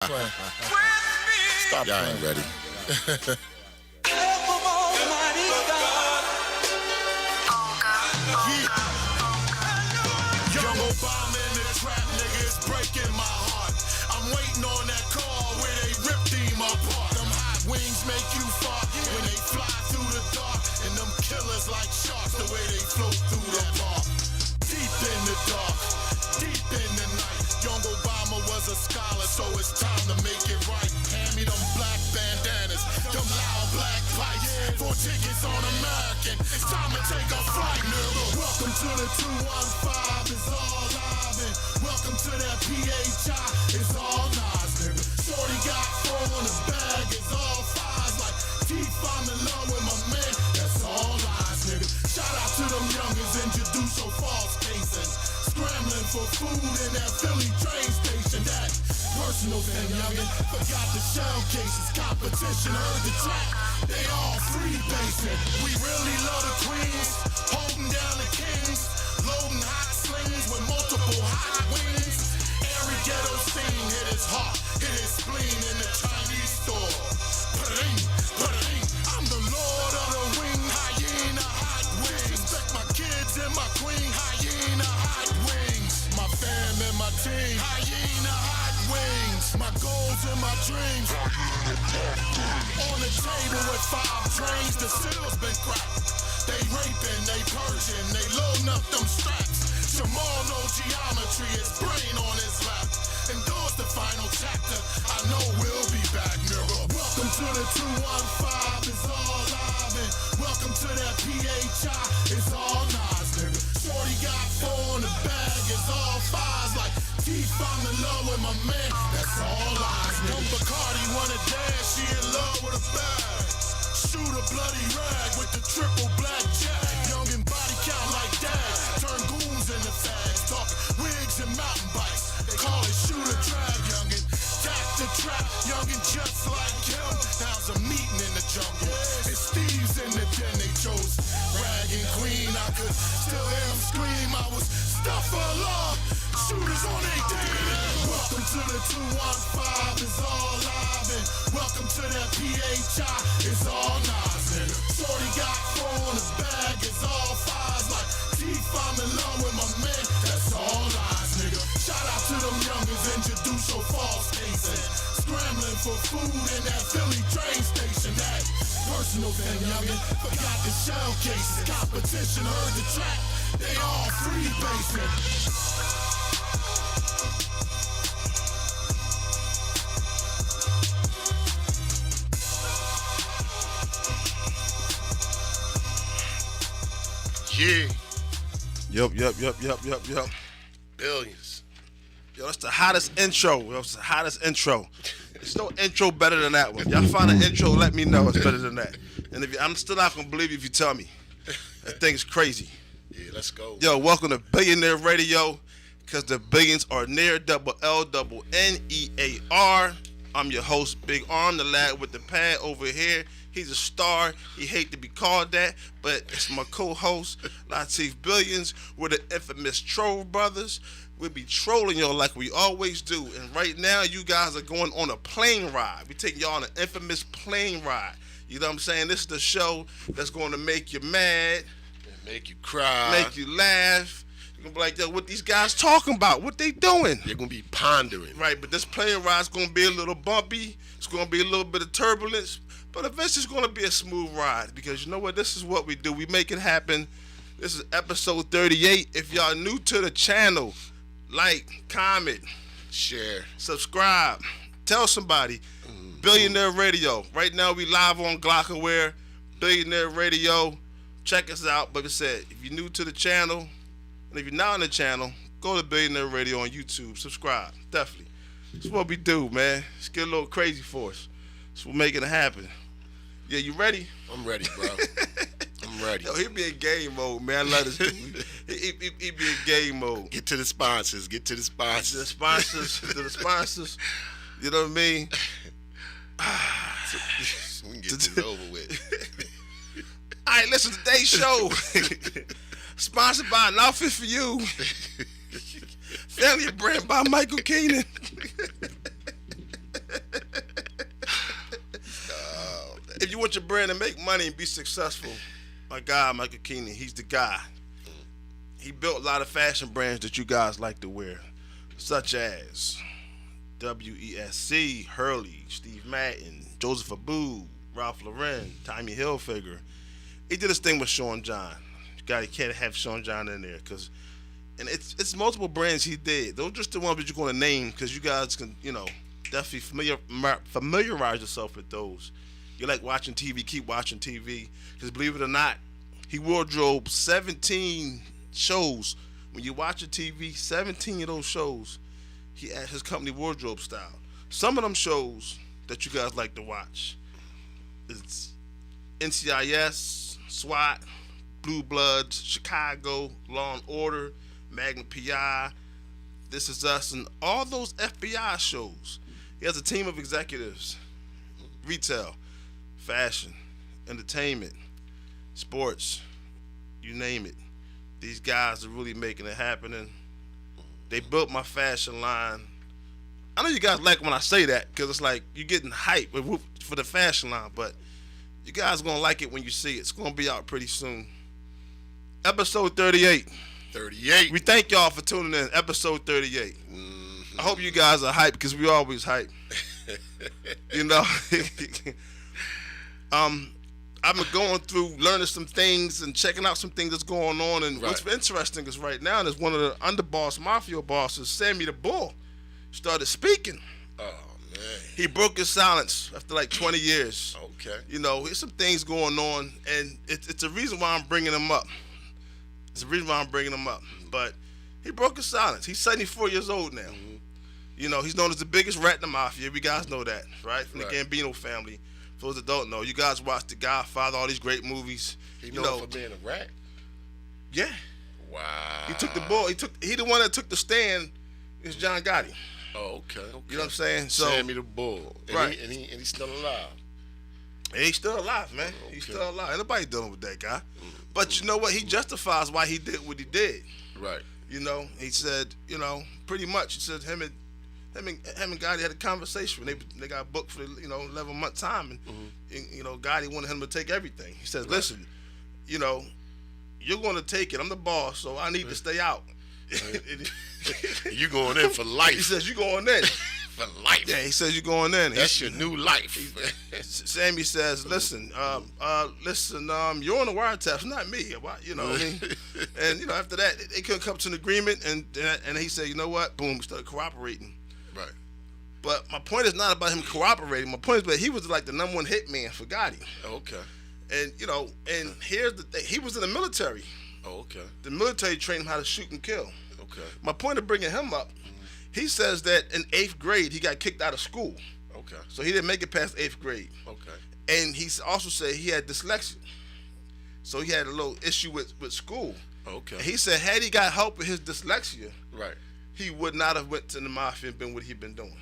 Stop. Y'all ain't ready. Young Obama in the trap, nigga, it's breaking my heart. I'm waiting on that call where they rip him apart. Them hot wings make you fart when they fly through the dark. And them killers like sharks, the way they float through the park. Deep in the dark, deep in the night. Young Obama was a scholar, so it's time to make it right. Hand me them black bandanas, them loud black pipes. 4 tickets on American, it's time to take a flight, nigga. Welcome to the 215, it's all live. And welcome to that PHI, it's all nice, nigga. Shorty got 4 on the bag, it's all fives. Like teeth, I'm in love with my man, that's all lies, nigga. Shout out to them youngins introduced so false cases. Scrambling for food in that Philly train station. That personal thing, youngin'. Forgot the shell cases. Competition heard the track. They all free basing. We really love the queens. Holding down the kings. Loading hot slings with multiple hot wings. Every ghetto scene hit his heart, hit his spleen in the Chinese store. Pring, pring. I'm the lord of the wing. Hyena hot wings. Respect my kids and my queen. Hyena hot wings. My fam and my team. Hyena hot wings. My goals and my dreams. On the table with 5 trains, the seal's been cracked. They raping, they purging, they loading up them straps. Jamal know geometry, his brain on his lap. Endorse the final chapter, I know we'll be back, nigga. Welcome to the 215, it's all live. And welcome to that PHI, it's all nice, nigga. Shorty got 4 in the bag, it's all fives. Like teeth, I'm in love with my man, that's all lies, nigga. Young Bacardi wanna dance, she in love with a bag. Shoot a bloody rag with the triple black jag. Young and body count like that. Turn goons into fags. Talk wigs and mountain bikes. They call it shoot a drag, youngin'. Jack the trap, youngin' just like him. Now's a meeting in the jungle. And Steve's in the den, they chose Rag and Queen. I could still hear him scream. I was stuffed for law. Shooters on they day. Welcome to the 215, it's all live. And welcome to that PHI, it's all nice, nigga. Shorty got 4 on the bag, it's all fives. Like teeth, I'm in love with my man, that's all lies, nigga. Shout out to them youngins introduced so false cases. Scrambling for food in that Philly train station. That personal thing, youngin'. Forgot the shell cases. Competition heard the track, they all free basing. Yeah. Yup. Billions. Yo, that's the hottest intro. There's no intro better than that one. Y'all find an intro, let me know it's better than that. And if I'm still not gonna believe you if you tell me. That thing's crazy. Yeah, let's go. Yo, welcome to Billionaire Radio, because the billions are near. LLNEAR. I'm your host, Big Arm, the lad with the pad over here. He's a star. He hate to be called that, but it's my co-host, Lateef Billions. We're the infamous Troll Brothers. We'll be trolling y'all like we always do. And right now, you guys are going on a plane ride. We taking y'all on an infamous plane ride. You know what I'm saying? This is the show that's going to make you mad, make you cry, make you laugh. You're going to be like, yo, what these guys talking about? What they doing? You're going to be pondering. Right, but this plane ride's going to be a little bumpy. It's going to be a little bit of turbulence. But eventually it's going to be a smooth ride, because you know what? This is what we do. We make it happen. This is episode 38. If y'all new to the channel, like, comment, share, subscribe, tell somebody. Billionaire Radio. Right now we live on Glockaware. Billionaire Radio. Check us out. But it said, if you're new to the channel, and if you're not on the channel, go to Billionaire Radio on YouTube. Subscribe. Definitely. That's what we do, man. Let's get a little crazy for us. So we're making it happen. Yeah, you ready? I'm ready, bro. I'm ready. Yo, he be in game mode, man. I love this dude. He be in game mode. Get to the sponsors. To the sponsors. You know what I mean? We can get this over with. All right, listen, today's show sponsored by An Outfit for You. Family brand by Michael Keenan. you want your brand to make money and be successful, my guy, Michael Keenan, he's the guy. He built a lot of fashion brands that you guys like to wear, such as WESC, Hurley, Steve Madden, Joseph Abboud, Ralph Lauren, Tommy Hilfiger. He did his thing with Sean John. You can't have Sean John in there and it's multiple brands he did. Those are just the ones that you're going to name because you guys can, definitely familiarize yourself with those. You like watching TV, keep watching TV. Because believe it or not, he wardrobed 17 shows. When you watch a TV, 17 of those shows, he had his company wardrobe style. Some of them shows that you guys like to watch, it's NCIS, SWAT, Blue Bloods, Chicago, Law and Order, Magnum PI, This Is Us, and all those FBI shows. He has a team of executives, retail, fashion, entertainment, sports, you name it. These guys are really making it happen, and they built my fashion line. I know you guys like when I say that because it's like you're getting hype for the fashion line, but you guys are going to like it when you see it. It's going to be out pretty soon. Episode 38. 38. We thank y'all for tuning in. Episode 38. I hope you guys are hyped because we always hype. I've been going through, learning some things and checking out some things that's going on. And what's interesting is right now is one of the underboss mafia bosses, Sammy the Bull, started speaking. Oh, man. He broke his silence after like 20 years. Okay. There's some things going on, and it's a reason why I'm bringing him up. But he broke his silence. He's 74 years old now. Mm-hmm. He's known as the biggest rat in the mafia. We guys know that, right? From the Gambino family. For those that don't know, you guys watch The Godfather, all these great movies. He known for being a rat? Yeah. Wow. He took the ball. He the one that took the stand. Is John Gotti. Oh, okay. You know what I'm saying? So Sammy the Bull. And right. He's still alive. And he's still alive, man. Okay. He's still alive. Ain't nobody dealing with that guy. But you know what? He justifies why he did what he did. Right. He said, pretty much. He said him and Gotti had a conversation. They got booked for 11-month time, and Gotti wanted him to take everything. He says, "Listen, you're going to take it. I'm the boss, so I need to stay out." You going in for life. He says, "You going in for life." Yeah, he says, "You going in." That's your new life. Sammy says, "Listen, you're on the wiretap. It's not me. You know what I mean?" And after that, they couldn't come to an agreement, and he said, "You know what?" Boom, we started cooperating. Right. But my point is not about him cooperating. My point is that he was like the number one hitman for Gotti. Okay. And and here's the thing: he was in the military. Oh, okay. The military trained him how to shoot and kill. Okay. My point of bringing him up, he says that in 8th grade he got kicked out of school. Okay. So he didn't make it past 8th grade. Okay. And he also said he had dyslexia. So he had a little issue with school. Okay. And he said had he got help with his dyslexia, right, he would not have went to the mafia and been what he'd been doing.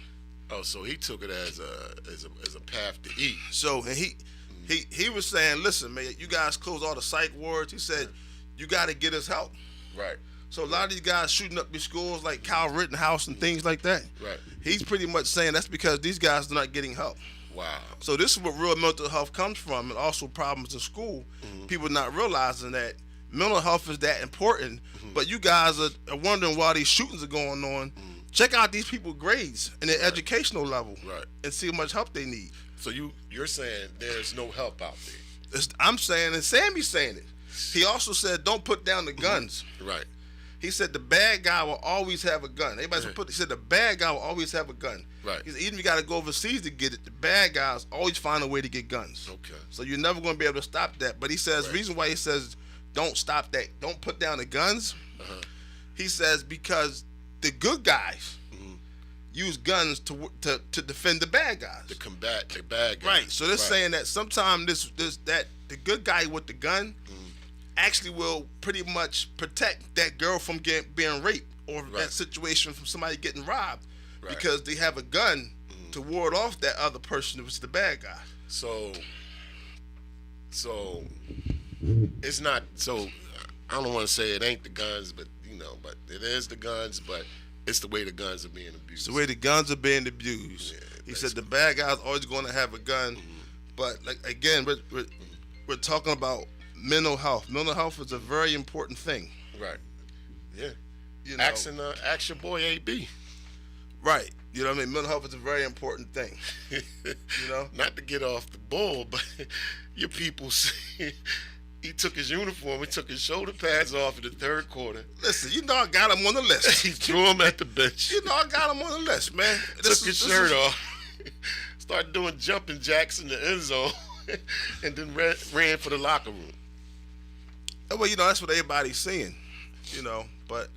Oh, so he took it as a path to eat. So and he was saying, "Listen, man, you guys close all the psych wards." He said, "You got to get us help." Right. So a lot of these guys shooting up these schools like Kyle Rittenhouse and things like that. Right. He's pretty much saying that's because these guys are not getting help. Wow. So this is what real mental health comes from, and also problems in school. People not realizing that mental health is that important, but you guys are wondering why these shootings are going on. Check out these people's grades and their educational level, and see how much help they need. So you're saying there's no help out there? I'm saying, and Sammy's saying it. He also said, "Don't put down the guns." Right. He said the bad guy will always have a gun. He said the bad guy will always have a gun. Right. He said, even if you got to go overseas to get it, the bad guys always find a way to get guns. Okay. So you're never going to be able to stop that. But he says, reason why he says don't stop that, don't put down the guns, he says because the good guys use guns to defend the bad guys. To combat the bad guys. Right. So they're saying that sometimes that the good guy with the gun actually will pretty much protect that girl from being raped or that situation from somebody getting robbed because they have a gun to ward off that other person who was the bad guy. So it's not, so I don't want to say it ain't the guns, but but it is the guns, but it's the way the guns are being abused. It's the way the guns are being abused. Yeah, he said the bad guy's always going to have a gun, But like again, we're talking about mental health. Mental health is a very important thing. Right. Yeah. You know, ask your boy AB. Right. You know what I mean? Mental health is a very important thing. You know? Not to get off the bull, but your people say he took his uniform, he took his shoulder pads off in the third quarter. Listen, you know I got him on the list. He threw him at the bench. You know I got him on the list, man. Took his shirt off. Started doing jumping jacks in the end zone. And then ran for the locker room. Well, you know, that's what everybody's seeing. You know, but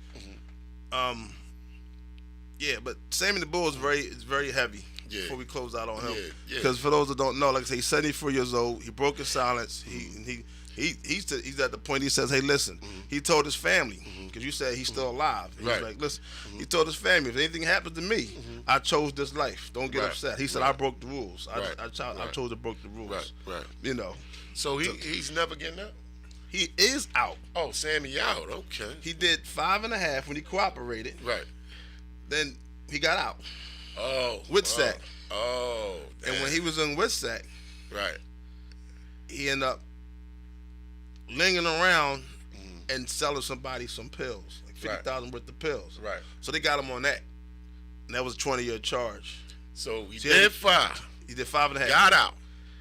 yeah, but Sammy the Bull is very heavy. Yeah. Before we close out on him, Yeah. because for those that don't know, like I say, he's 74 years old. He broke his silence. He's at the point he says, "Hey, listen." He told his family, because you said he's still alive. He's Right. like, "Listen." He told his family, "If anything happens to me, I chose this life. Don't get Right. upset." He said, Right. "I broke the rules. Right. I chose to break the rules." Right. You know, So he's never getting out? he is out. Oh, Sammy out. Okay. He did 5.5 when he cooperated. Right. Then he got out. Oh. With sack. Oh. And damn. when he was in with sack, Right. he ended up lingering around and selling somebody some pills, like 50,000 worth of pills. Right. So they got him on that, and that was a 20-year charge. So he See, did 5. He did 5.5. Got out.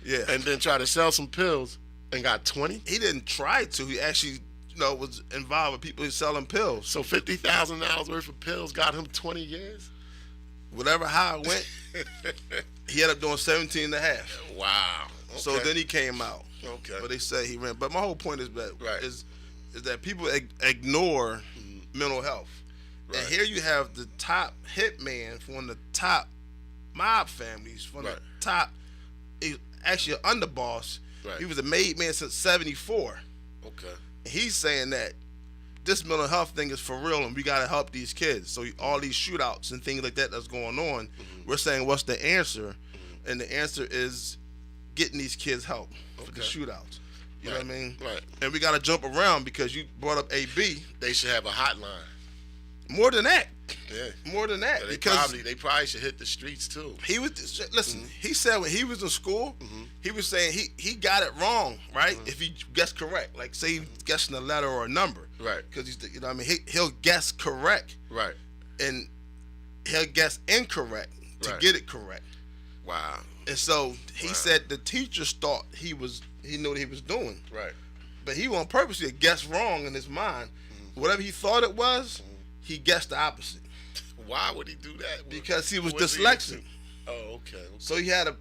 Yeah. And then tried to sell some pills and got 20. He didn't try to. He actually, was involved with people who selling pills. So $50,000 worth of pills got him 20 years. Whatever how it went, he ended up doing 17.5. Wow. Okay. So then he came out. Okay. But they say he ran. But my whole point is that Right. is that people ignore mental health. Right. And here you have the top hitman from one of the top mob families, from Right. the top, actually an underboss. Right. He was a made man since 74. Okay. And he's saying that this mental health thing is for real and we got to help these kids. So all these shootouts and things like that that's going on, we're saying what's the answer? And the answer is getting these kids help for the shootouts. You know what I mean? Right. And we got to jump around because you brought up AB. They should have a hotline. More than that. Yeah. More than that. Yeah, because they probably should hit the streets too. he was, listen, he said when he was in school, he was saying he got it wrong, right? If he guessed correct. Like say he's guessing a letter or a number. Right. Because he's, you know what I mean? He'll guess correct. Right. And he'll guess incorrect to Right. get it correct. Wow. And so he said the teachers thought he knew what he was doing. Right. But he on purpose to guess wrong in his mind. Whatever he thought it was, he guessed the opposite. Why would he do that? Because he was What's he dyslexic. into? Oh, okay. So he had a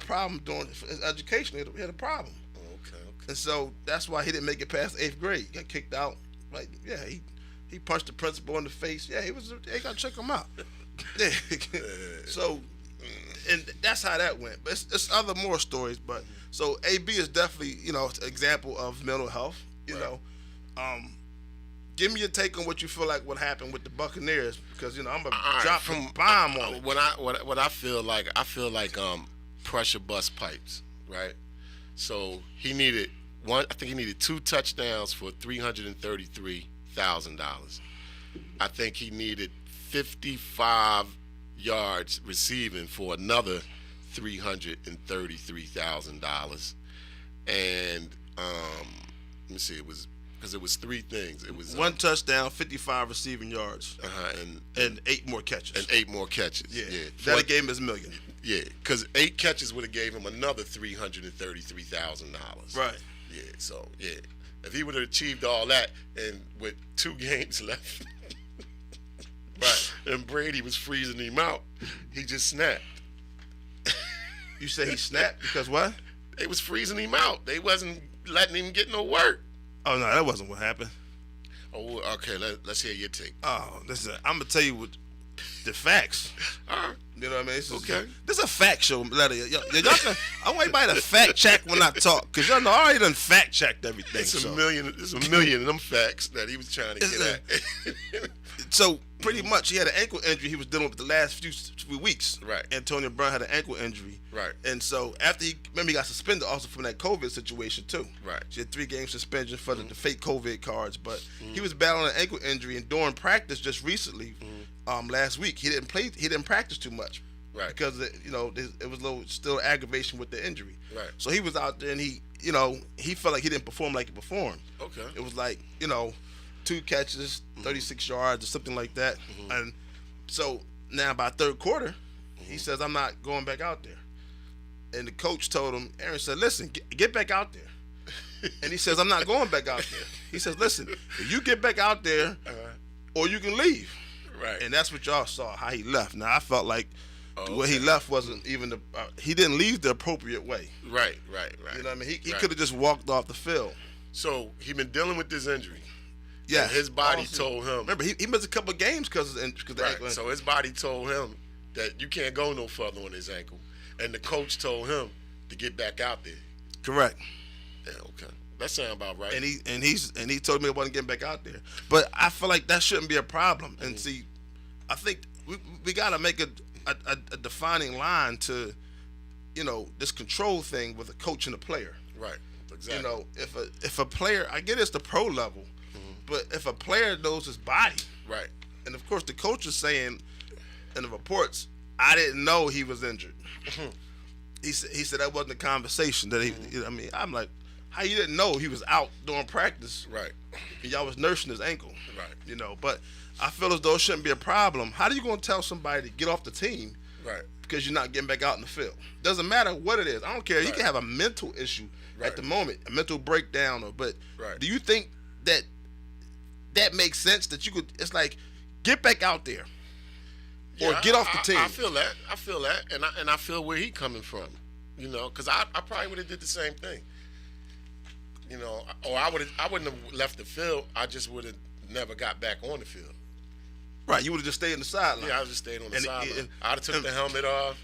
problem doing his education. He had a problem. Okay. And so that's why he didn't make it past 8th grade. He got kicked out. Like, yeah, he punched the principal in the face. Yeah, they got to check him out. Yeah. So, and that's how that went. But it's other more stories. But so AB is definitely, an example of mental health. You know, give me your take on what you feel like what happened with the Buccaneers, because I'm gonna drop a bomb on it. What I feel like pressure bust pipes, right? So he needed I think he needed 2 touchdowns for $333,000. I think he needed 55 yards receiving for another $333,000. And let me see, it was 3 things. It was 1 touchdown, 55 receiving yards, and 8 more catches. And 8 more catches. Yeah. Yeah. That gave him his million. Yeah, because 8 catches would have gave him another $333,000. Right. Yeah. So yeah, if he would have achieved all that, and with 2 games left, right, and Brady was freezing him out, he just snapped. You say he snapped because what? They was freezing him out. They wasn't letting him get no work. Oh no, that wasn't what happened. Oh, okay. Let's hear your take. Oh, listen, I'm gonna tell you what the facts. All right. You know what I mean? Okay. This is a fact show. Y'all can, I want everybody to fact check when I talk, because y'all know I already done fact checked everything. It's a million of them facts that he was trying to get at. So pretty much, he had an ankle injury he was dealing with the last few weeks. Right. Antonio Brown had an ankle injury. Right. And so after he got suspended also from that COVID situation too. Right. He had 3-game suspension for the fake COVID cards, but he was battling an ankle injury, and during practice just recently, last week he didn't practice too much. Right. Because it was a little still aggravation with the injury. Right. So he was out there and he felt like he didn't perform like he performed. Okay. It was like 2 catches, 36 yards or something like that. And so now by third quarter, he says, I'm not going back out there. And the coach told him, Aaron said, listen, get back out there. And he says, I'm not going back out there. He says, listen, if you get back out there, or you can leave. Right. And that's what y'all saw, how he left. Now, I felt like the way he left wasn't even he didn't leave the appropriate way. Right. You know what I mean? He could have just walked off the field. So he been dealing with this injury. Yeah. His body told him. Remember, he missed a couple of games because of the ankle injury. So his body told him that you can't go no further on his ankle. And the coach told him to get back out there. Correct. Yeah, okay. That sounds about right. And he told me I wasn't getting back out there. But I feel like that shouldn't be a problem. And see, I think we got to make a defining line to, this control thing with a coach and a player. Right. Exactly. If a player, I get it's the pro level, but if a player knows his body, right. And of course the coach is saying in the reports, I didn't know he was injured. He said that wasn't a conversation that he. I'm like, how you didn't know he was out during practice? Right. And y'all was nursing his ankle. Right. But I feel as though it shouldn't be a problem. How are you going to tell somebody to get off the team? Right. Because you're not getting back out in the field. Doesn't matter what it is. I don't care. Right. He can have a mental issue at the moment, a mental breakdown. But do you think that makes sense that you could? It's like, get back out there. Or get off the team. I feel that, and I feel where he coming from, because I probably would have did the same thing, or I wouldn't have left the field. I just would have never got back on the field. Right, you would have just stayed on the sideline. Yeah, I would just stayed on the sideline. I'd have took the helmet off,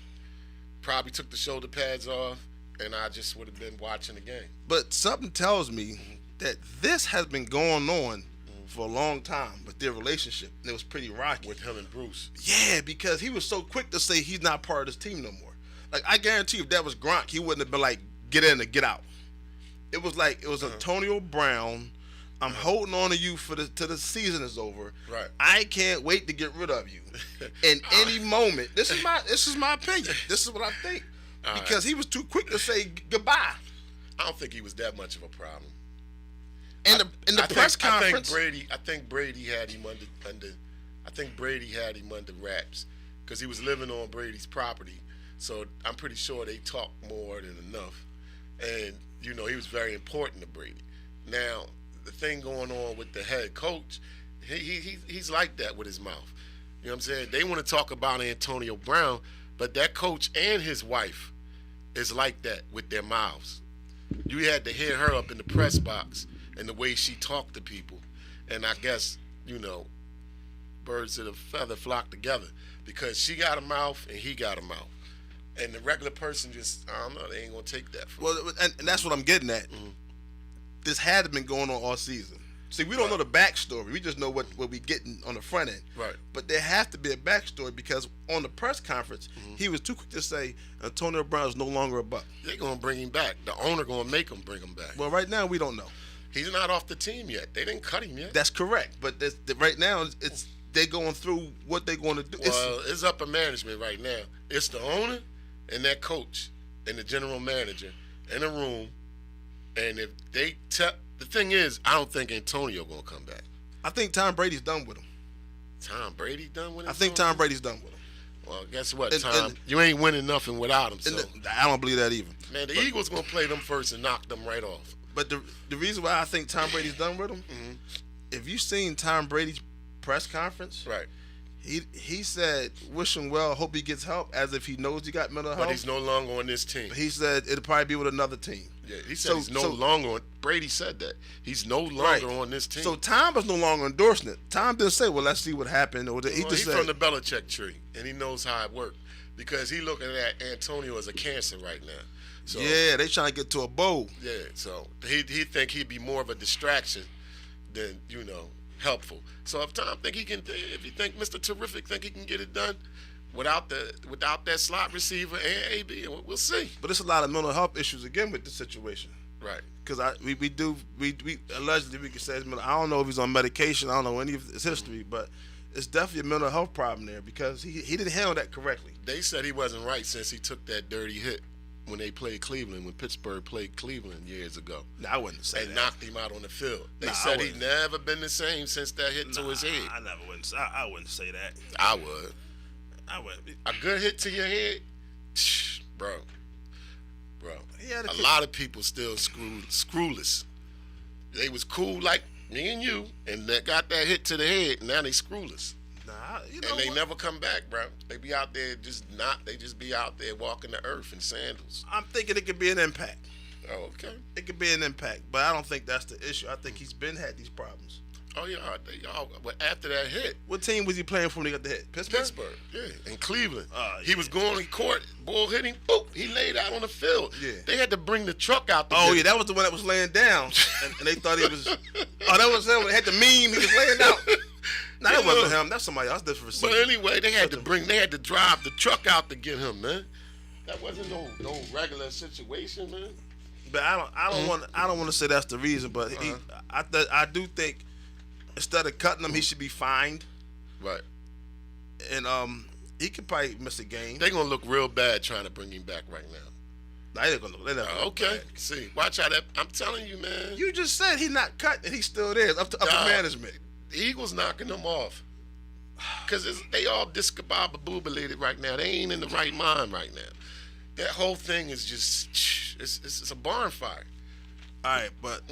probably took the shoulder pads off, and I just would have been watching the game. But something tells me that this has been going on for a long time with their relationship, and it was pretty rocky with him and Bruce. Yeah, because he was so quick to say he's not part of this team no more. Like, I guarantee if that was Gronk, he wouldn't have been like, get in or get out. It was like, it was Antonio Brown. I'm holding on to you till the season is over. Right. I can't wait to get rid of you. In any moment. This is my opinion. This is what I think. Because he was too quick to say goodbye. I don't think he was that much of a problem. In the press conference, I think Brady had him under. I think Brady had him under wraps because he was living on Brady's property. So I'm pretty sure they talked more than enough, and he was very important to Brady. Now the thing going on with the head coach, he's like that with his mouth. You know what I'm saying? They want to talk about Antonio Brown, but that coach and his wife is like that with their mouths. You had to hear her up in the press box and the way she talked to people. And I guess, birds of a feather flock together because she got a mouth and he got a mouth. And the regular person just, I don't know, they ain't going to take that from well, and that's what I'm getting at. This had been going on all season. See, we don't know the backstory. We just know what we getting on the front end. Right. But there has to be a backstory because on the press conference, he was too quick to say Antonio Brown is no longer a Buck. They're going to bring him back. The owner going to make him bring him back. Well, right now we don't know. He's not off the team yet. They didn't cut him yet. That's correct. But right now they're going through what they're going to do. Well, it's upper management right now. It's the owner and that coach and the general manager in a room. And if they the thing is, I don't think Antonio gonna come back. I think Tom Brady's done with him. Tom Brady done with him? I think Tom Brady's done with him. Well, guess what, Tom? You ain't winning nothing without him. So I don't believe that either. Man, the Eagles gonna play them first and knock them right off. But the reason why I think Tom Brady's done with him, if you seen Tom Brady's press conference, right? He said, wish him well, hope he gets help, as if he knows he got mental health. But he's no longer on this team. He said it'll probably be with another team. Yeah, he said he's no longer on. Brady said that. He's no longer on this team. So Tom is no longer endorsing it. Tom didn't say, well, let's see what happened. Or he's from the Belichick tree, and he knows how it worked because he's looking at Antonio as a cancer right now. So, yeah, they trying to get to a bowl. Yeah, so he think he'd be more of a distraction than, helpful. So if Tom think he can, if you think Mr. Terrific think he can get it done without that slot receiver and AB, we'll see. But there's a lot of mental health issues again with this situation. Right. Because we allegedly we can say I don't know if he's on medication. I don't know any of his history, but it's definitely a mental health problem there because he didn't handle that correctly. They said he wasn't right since he took that dirty hit when they played Cleveland, when Pittsburgh played Cleveland years ago. No, I wouldn't say that. And knocked him out on the field. They Nah, said he never been the same since that hit to his head. I wouldn't say that. I would. I would. A good hit to your head, bro. A lot of people still screwless. They was cool like me and you, and they got that hit to the head, and now they screwless. Nah, you know and they what? never come back, bro. They be out there they just be out there walking the earth in sandals. I'm thinking it could be an impact. Oh, okay. It could be an impact, but I don't think that's the issue. I think he's had these problems. Oh, yeah. But after that hit. What team was he playing for when he got the hit? Pittsburgh, yeah. In Cleveland. He yeah. was going in court, ball hit him, boop, he laid out on the field. Yeah. They had to bring the truck out. Yeah, that was the one that was laying down. and they thought he was, that was him. They had the meme, he was laying out. No, that wasn't him. That's somebody else. Different receiver. But anyway, they had to drive the truck out to get him, man. That wasn't no regular situation, man. But I don't want to say that's the reason. But I do think instead of cutting him, he should be fined. Right. And he could probably miss a game. They're gonna look real bad trying to bring him back right now. They're gonna look okay. bad. See, watch how that. I'm telling you, man. You just said he's not cut, and he's still there. It's up to upper management. The Eagles knocking them off. Because they all discombobulated right now. They ain't in the right mind right now. That whole thing is just, it's a barn fire. All right, but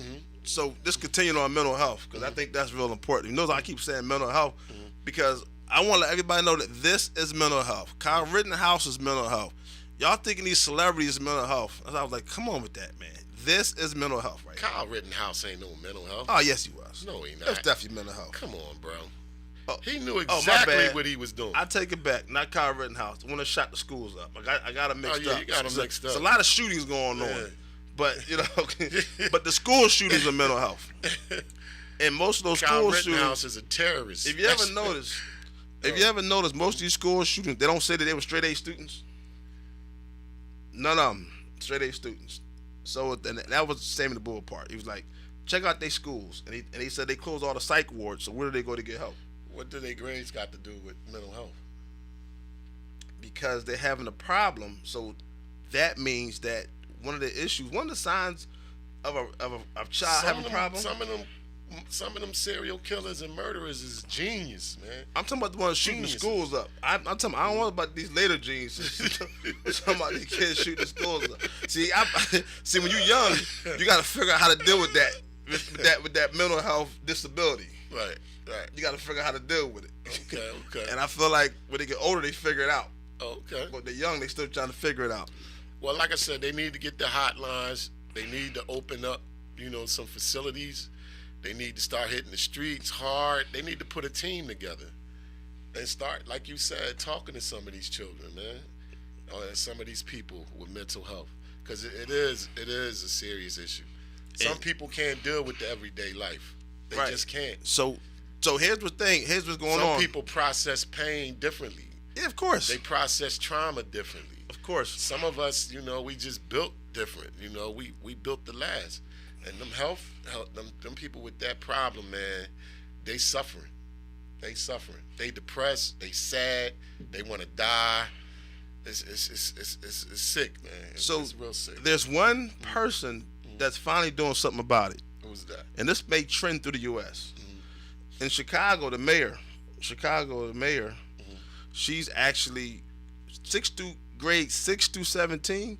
so just continuing on mental health, because I think that's real important. You know, I keep saying mental health because I want to let everybody know that this is mental health. Kyle Rittenhouse is mental health. Y'all thinking these celebrities is mental health. I was like, come on with that, man. This is mental health right now. Kyle Rittenhouse ain't no mental health. Oh, yes, he was. No, he not. That's definitely mental health. Come on, bro. Oh, he knew exactly what he was doing. I take it back. Not Kyle Rittenhouse. The one that shot the schools up. I got it mixed up. You got them mixed up. There's a lot of shootings going on. But, but the school shootings are mental health. And most of those Kyle school Rittenhouse shootings is a terrorist. If you ever notice, most of these school shootings, they don't say that they were straight A students. None of them straight A students. So that was the same in the Bull part. He was like, check out their schools. And he said they closed all the psych wards, so where do they go to get help? What do their grades got to do with mental health? Because they're having a problem. So that means that one of the signs of a child having a problem. Some of them serial killers and murderers is genius, man. I'm talking about the ones shooting the schools up. I'm talking. I don't want about these later geniuses. I'm talking about these kids shooting the schools up. See, when you're young, you got to figure out how to deal with that mental health disability. Right. You got to figure out how to deal with it. Okay. And I feel like when they get older, they figure it out. Okay. But they're young, they still trying to figure it out. Well, like I said, they need to get the hotlines. They need to open up, some facilities. They need to start hitting the streets hard. They need to put a team together and start, like you said, talking to some of these children, man, and some of these people with mental health, because it is a serious issue. Some people can't deal with the everyday life. They just can't. So here's the thing. Here's what's going on. Some people process pain differently. Yeah, of course. They process trauma differently. Of course. Some of us, we just built different. We built the last. And them people with that problem, man, they suffering. They depressed. They sad. They want to die. It's sick, man. It's real sick. There's one person that's finally doing something about it. Who's that? And this may trend through the U.S. In Chicago, the mayor, she's actually grades 6 through 17.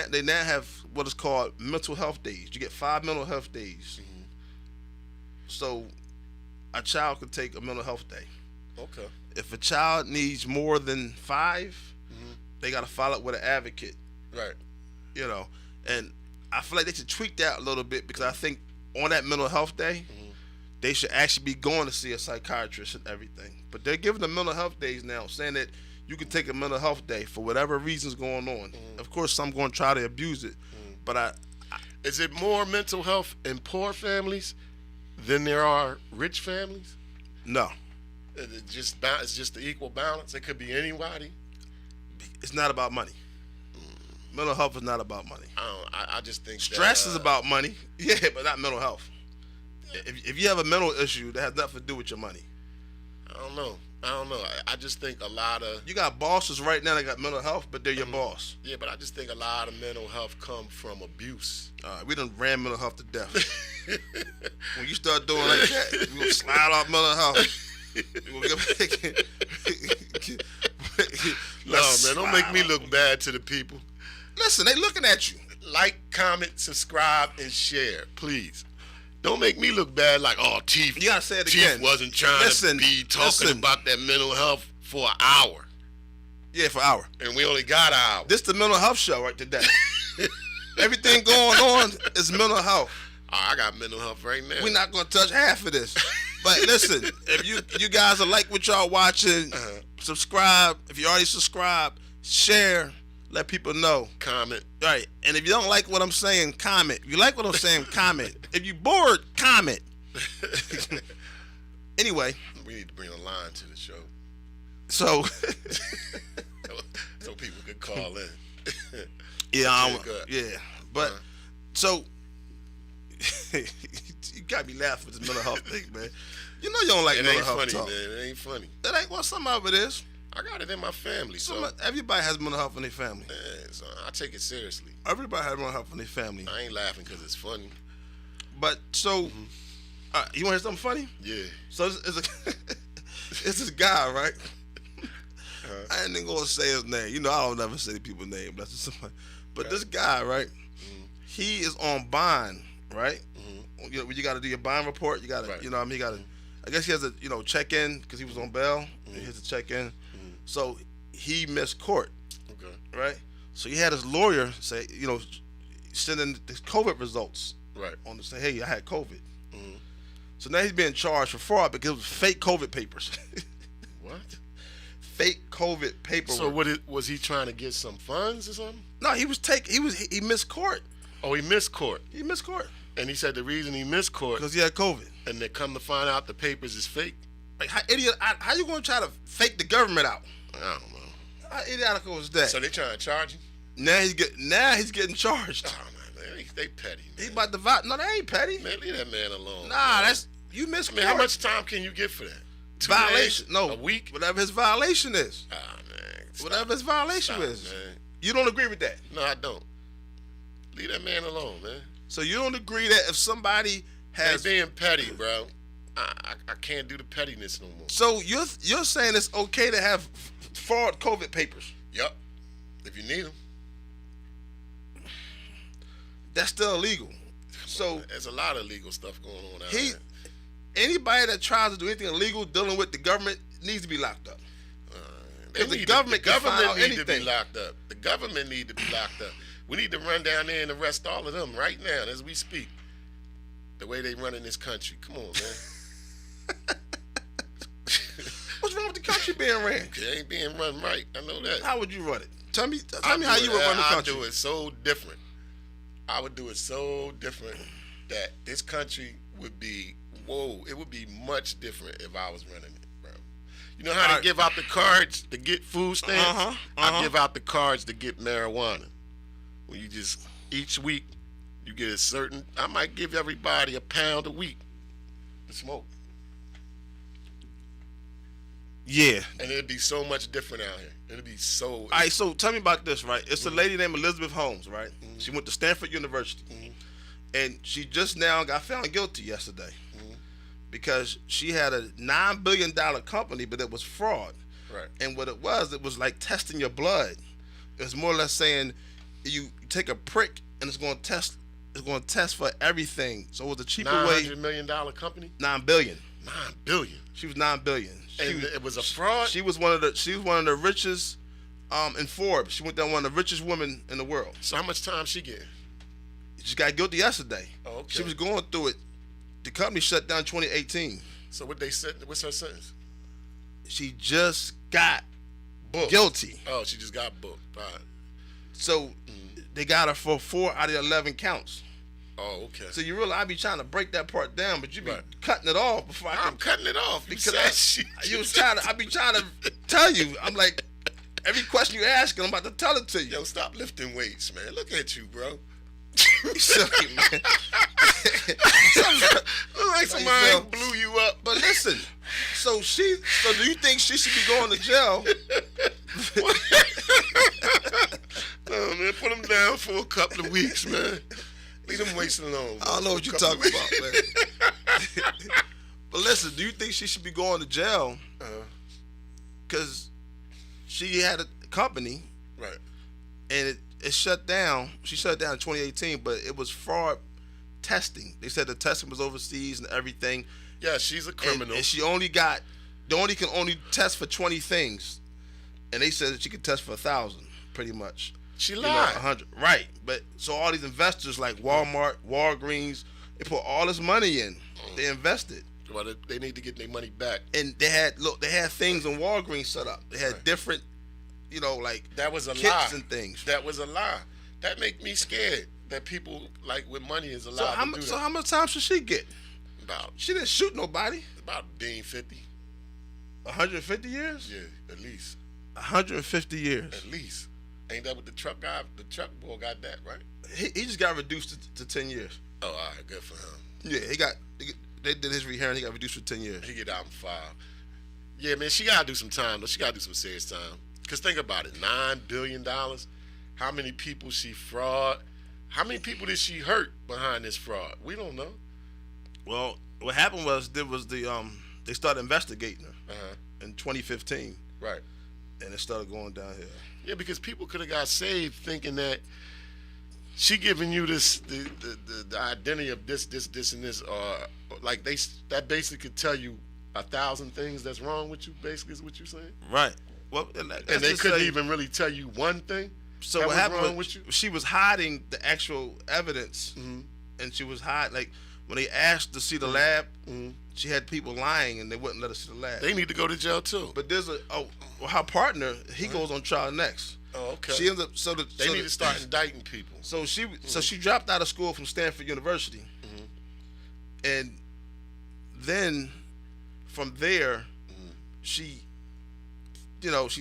They now have what is called mental health days. You get 5 mental health days. So a child could take a mental health day. Okay. If a child needs more than 5, they got to follow up with an advocate. Right. And I feel like they should tweak that a little bit, because I think on that mental health day, they should actually be going to see a psychiatrist and everything. But they're giving them mental health days now, saying that you can take a mental health day for whatever reasons going on. Of course, some going to try to abuse it, but is it more mental health in poor families than there are rich families? No. It's just the equal balance. It could be anybody. It's not about money. Mental health is not about money. I just think stress is about money. Yeah, but not mental health. If you have a mental issue, that has nothing to do with your money. I don't know. I just think a lot of... You got bosses right now that got mental health, but they're your boss. Yeah, but I just think a lot of mental health come from abuse. We done ran mental health to death. When you start doing like that, we gonna slide off mental health. We gonna No, man, don't make me look bad to the people. Listen, they looking at you. Like, comment, subscribe, and share, please. Don't make me look bad like, oh, Teef. You gotta say it again. Teef wasn't trying to be talking about that mental health for an hour. Yeah, for an hour. And we only got an hour. This the mental health show right today. Everything going on is mental health. Oh, I got mental health right now. We're not gonna touch half of this. But listen, if you guys are like what y'all watching, subscribe. If you already subscribed, share. Let people know. Comment. Right. And if you don't like what I'm saying, comment. If you like what I'm saying, comment. If you bored, comment. Anyway. We need to bring a line to the show. So. So people could call in. Yeah. But, so. You got me laughing with this mental health thing, man. You know you don't like mental health talk. It ain't funny, man. It ain't funny. That ain't what some of it is. I got it in my family. So everybody has mental health in their family. Yeah, so I take it seriously. Everybody has mental health in their family. I ain't laughing because it's funny. But so, you want to hear something funny? Yeah. So it's this guy, right? I ain't even gonna say his name. You know, I don't ever say people's name. That's just somebody. But this guy, right? He is on bond, right? You know, you got to do your bond report. You got to, you know, what I mean, you got to. I guess he has to, check in because he was on bail. He has to check in. So he missed court. Okay. Right. So he had his lawyer say, send in the COVID results. Right. On to say, hey, I had COVID. So now he's being charged for fraud because it was fake COVID papers. What? Fake COVID paperwork. So was he trying to get some funds or something? No, he missed court. Oh, he missed court. He missed court. And he said the reason he missed court because he had COVID. And they come to find out the papers is fake. Like, how you gonna try to fake the government out? I don't know. How idiotical is that? So they trying to charge him? Now he's getting charged. Oh man, they petty. Man. He about to no, they ain't petty. Man, leave that man alone. Nah, man. you missed. How much time can you get for that? 2 violation? days? No, a week. Whatever his violation is. Ah man, whatever his violation is. Man. You don't agree with that? No, I don't. Leave that man alone, man. So you don't agree that if somebody has being petty, bro. I can't do the pettiness no more. So you're saying it's okay to have fraud COVID papers? Yep. If you need them. That's still illegal. So there's a lot of illegal stuff going on out there. Anybody that tries to do anything illegal dealing with the government needs to be locked up. The government need to be locked up. The government need to be locked up. We need to run down there and arrest all of them right now as we speak. The way they run in this country. Come on, man. What's wrong with the country being ran? It ain't being run right. I know that. How would you run it? Tell me how you would run the country. I do it so different. I would do it so different that this country would be, it would be much different if I was running it, bro. You know how they give out the cards to get food stamps? I give out the cards to get marijuana. When you just, each week, you get a certain, I might give everybody a pound a week to smoke. Yeah. And it'd be so much different out here. It'd be so. All right, so tell me about this, right? It's a lady named Elizabeth Holmes, right? She went to Stanford University. And she just now got found guilty yesterday because she had a $9 billion company, but it was fraud. Right. And what it was like testing your blood. It was more or less saying you take a prick and it's going to test for everything. So it was a cheaper way. $900 million company? $9 billion. $9 billion. She was $9 billion. And it was a fraud. She was one of the richest in Forbes. She went down one of the richest women in the world. So how much time she getting? She got guilty yesterday. Oh, okay. She was going through it. The company shut down 2018. So what they said? What's her sentence? She just got booked. Guilty. Oh, she just got booked. Right. So they got her for 4 out of 11 counts. Oh, okay. So you realize I be trying to break that part down, but you be cutting it off before I'm cutting it off because I be trying to tell you. I'm like, every question you ask, I'm about to tell it to you. Yo, stop lifting weights, man. Look at you, bro. You silly, man. Look like somebody blew you up. But listen, So do you think she should be going to jail? No, man, put them down for a couple of weeks, man. Leave them wasting alone. I don't know what you're talking about, man. But listen, do you think she should be going to jail? Because she had a company, Right. and it shut down. She shut it down in 2018, but it was fraud testing. They said the testing was overseas and everything. Yeah, she's a criminal. And she only can test for 20 things. And they said that she could test for 1,000, pretty much. She lied. 100. Right. But so all these investors like Walmart, Walgreens, they put all this money in. They invested. Well, they need to get their money back. And they had things in Walgreens set up. They had different, like that was a kits lie. and things. That was a lie. That make me scared that people like with money is allowed to do that. So how much time should she get? She didn't shoot nobody. About being 50. 150 years? Yeah, at least. 150 years. At least. Ain't that what the truck boy got that, right? He just got reduced to 10 years. Oh, all right, good for him. Yeah, they did his rehearing. He got reduced to 10 years. He get out in 5. Yeah, man, she gotta do some time though. She gotta do some serious time. Cause think about it, $9 billion. How many people she fraud? How many people did she hurt behind this fraud? We don't know. Well, what happened was they started investigating her in 2015. Right. And it started going downhill. Yeah, because people could have got saved thinking that she giving you the identity of this, and this, like that basically could tell you 1,000 things that's wrong with you. Basically, is what you're saying. Right. Well, and they couldn't even really tell you one thing. So what happened was she was hiding the actual evidence, and she was hiding. Like when they asked to see the lab, she had people lying, and they wouldn't let her see the lab. They need to go to jail too. But there's her partner. He goes on trial next. Oh, okay. She ends up they need to start indicting people. So she dropped out of school from Stanford University, and then from there, she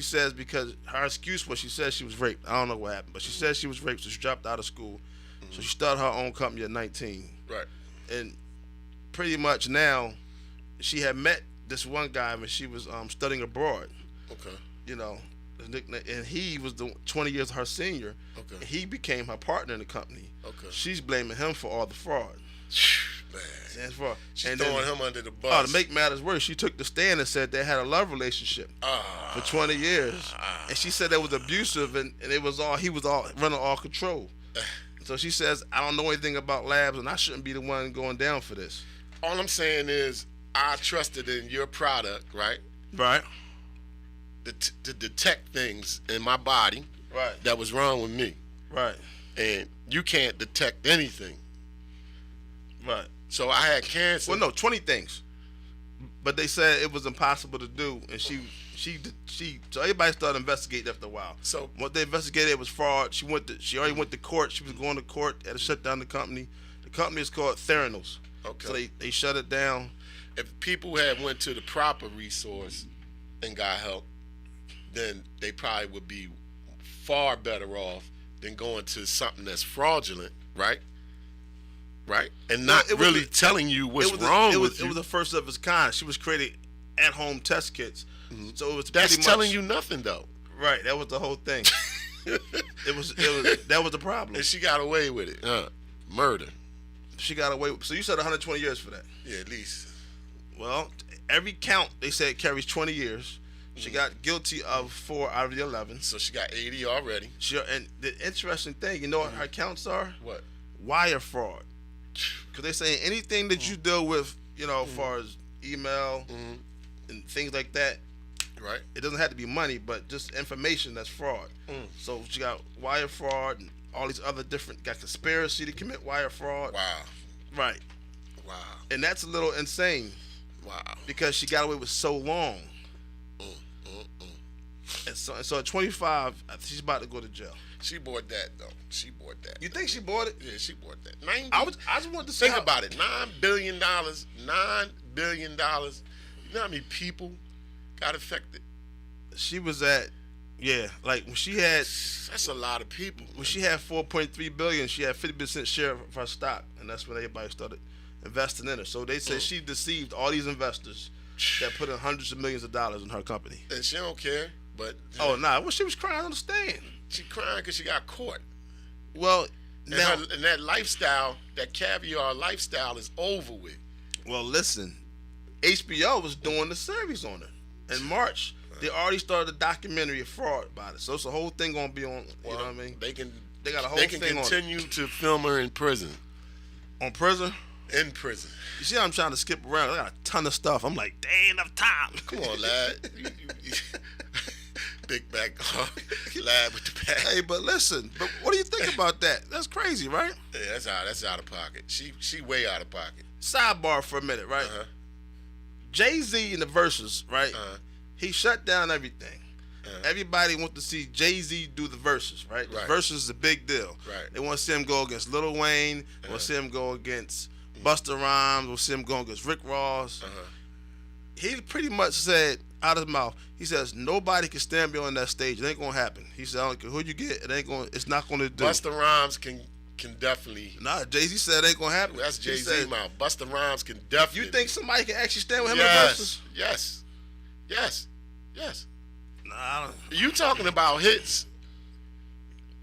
says because her excuse was she said she was raped. I don't know what happened, but she said she was raped, so she dropped out of school. So she started her own company at 19. Right. And pretty much now, she had met this one guy when she was studying abroad. Okay. And he was 20 years her senior. Okay. He became her partner in the company. Okay. She's blaming him for all the fraud. Man. She's throwing him under the bus. Oh, to make matters worse, she took the stand and said they had a love relationship for 20 years. And she said that was abusive, and he was running all control. So she says, I don't know anything about labs, and I shouldn't be the one going down for this. All I'm saying is I trusted in your product, right? Right. To detect things in my body that was wrong with me. Right. And you can't detect anything. Right. So I had cancer. Well, no, 20 things. But they said it was impossible to do, and so everybody started investigating after a while. So what they investigated, it was fraud. She already went to court. She was going to court, had to shut down the company. The company is called Theranos. Okay. So they shut it down. If people had went to the proper resource and got help, then they probably would be far better off than going to something that's fraudulent, right? Right? And not really telling you what's wrong with you. It was the first of its kind. She was creating at-home test kits. So it was that's pretty telling much, you nothing, though. Right. That was the whole thing. That was the problem. And she got away with it. Murder. She got away with. So you said 120 years for that? Yeah, at least. Well, every count they said carries 20 years. She got guilty of 4 out of the 11. So she got 80 already. And the interesting thing, you know what her counts are? What? Wire fraud. Because they say anything that you deal with, as far as email and things like that, right? It doesn't have to be money, but just information that's fraud. So she got wire fraud and all these other got conspiracy to commit wire fraud. Wow. Right. Wow. And that's a little insane. Wow. Because she got away with so long. And so at 25, she's about to go to jail. She bought that though. She bought that. You think she bought it? Yeah, she bought that. 90. I just wanted to think about it. $9 billion. $9 billion. You know how many people got affected? She was at, like when she had. That's a lot of people. When she had $4.3 billion, she had 50% share of her stock, and that's when everybody started investing in her. So they said she deceived all these investors that put in hundreds of millions of dollars in her company. And she don't care. But Oh, nah. Well, she was crying. I understand. she crying because she got caught. Well, now, And that lifestyle, that caviar lifestyle, is over with. well, listen. HBO was doing the series on her in March. They already started a documentary of fraud about it. So it's a whole thing gonna be on. You know what I mean? They can. They got a whole They can thing continue to film her in prison. on prison. In prison. You see, I'm trying to skip around. I got a ton of stuff. I'm like, there ain't enough time. Come on, lad. Big Black Arm lad with the pack. Hey, but listen. But what do you think about that? That's crazy, right? Yeah, that's out of pocket. She way out of pocket. Sidebar for a minute, right? Uh-huh. Jay-Z in the verses, right? Uh-huh. He shut down everything. Everybody want to see Jay-Z do the verses, right? The Right. verses is a big deal. Right. They want to see him go against Lil Wayne. They want to see him go against Busta Rhymes. They want to see him go against Rick Ross. He pretty much said out of his mouth, he says, nobody can stand beyond that stage. It ain't going to happen. He said, I don't care who you get, it's not going to do. Busta Rhymes can definitely. Nah, Jay-Z said it ain't going to happen. That's He Jay-Z said, mouth. Busta Rhymes can definitely. You think somebody can actually stand with him in the verses? Yes. Nah, I don't. You talking about hits,